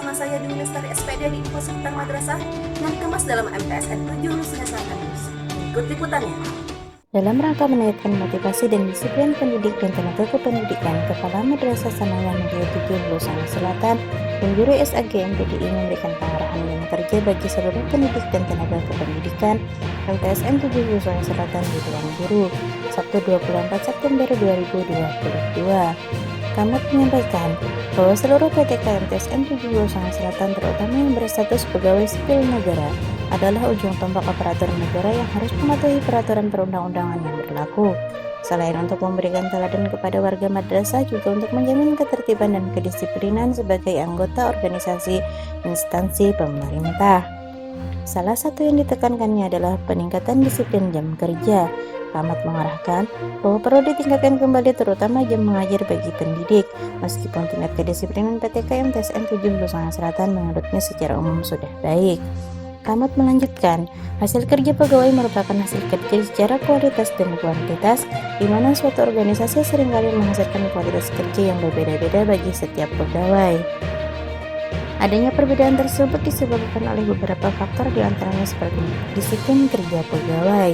bersama saya Dewi Lestari SPD di Info Seputar Madrasah yang dikemas dalam MTSN 7 Nusa Selatan News. Ikut liputannya. Dalam rangka menaikkan motivasi dan disiplin pendidik dan tenaga kependidikan, Kepala Madrasah Sanawiyah Negeri 7 Nusa Selatan dan Guru SAG MPDI memberikan pengarahan yang kerja bagi seluruh pendidik dan tenaga kependidikan MTSN 7 Nusa Selatan di ruang guru, Sabtu 24 September 2022. Kamat menyampaikan bahwa seluruh PTK MTSN 7 Nusa Selatan, terutama yang berstatus pegawai sipil negara, adalah ujung tombak aparatur negara yang harus mematuhi peraturan perundang-undangan yang berlaku. Selain untuk memberikan teladan kepada warga madrasah, juga untuk menjamin ketertiban dan kedisiplinan sebagai anggota organisasi instansi pemerintah. Salah satu yang ditekankannya adalah peningkatan disiplin jam kerja. Kamat mengarahkan bahwa perlu ditingkatkan kembali terutama jam mengajar bagi pendidik, meskipun tingkat kedisiplinan PTK MTSN 7 Nusa Selatan menurutnya secara umum sudah baik. Kamat melanjutkan, hasil kerja pegawai merupakan hasil kerja secara kualitas dan kuantitas, di mana suatu organisasi seringkali menghasilkan kualitas kerja yang berbeda-beda bagi setiap pegawai. Adanya perbedaan tersebut disebabkan oleh beberapa faktor, diantaranya seperti disiplin kerja pegawai.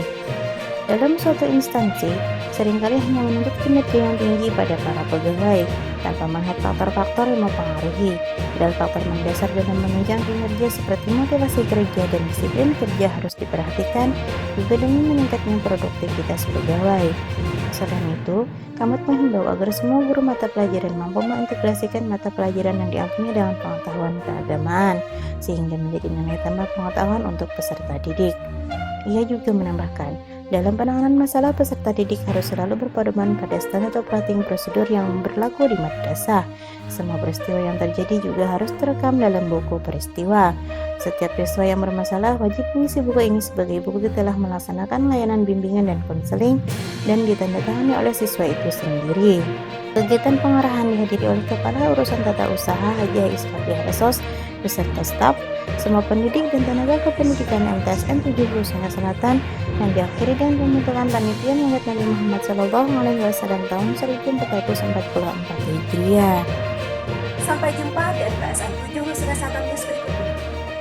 Dalam suatu instansi, seringkali hanya menuntut kinerja yang tinggi pada para pegawai, tanpa melihat faktor-faktor yang mempengaruhi. Dan faktor mendasar dalam menunjang kinerja seperti motivasi kerja dan disiplin kerja harus diperhatikan, juga demi meningkatnya produktivitas pegawai. Selain itu, Kamat menghimbau agar semua guru mata pelajaran mampu mengintegrasikan mata pelajaran yang diampuni dengan pengetahuan keagamaan, sehingga menjadi nilai tambah pengetahuan untuk peserta didik. Ia juga menambahkan, dalam penanganan masalah, peserta didik harus selalu berpedoman pada standar operating prosedur yang berlaku di madrasah. Semua peristiwa yang terjadi juga harus terekam dalam buku peristiwa. Setiap peristiwa yang bermasalah wajib mengisi buku ini sebagai bukti telah melaksanakan layanan bimbingan dan konseling dan ditandatangani oleh siswa itu sendiri. Kegiatan pengarahan dihadiri oleh Kepala Urusan Tata Usaha Haji Isfaqiah Esos beserta staf, semua pendidik dan tenaga kependidikan MTSN 7 Nusa Selatan, yang diakhiri dengan pembentukan panitia Maulid Nabi Muhammad SAW tahun 1444 Hijriah. Sampai jumpa di MTSN 7 Nusa Selatan News berikutnya.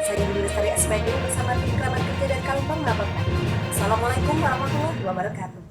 Saya Dewi Lestari SPD bersama tim kerabat kerja dan Kalpam melaporkan. Assalamualaikum warahmatullahi wabarakatuh.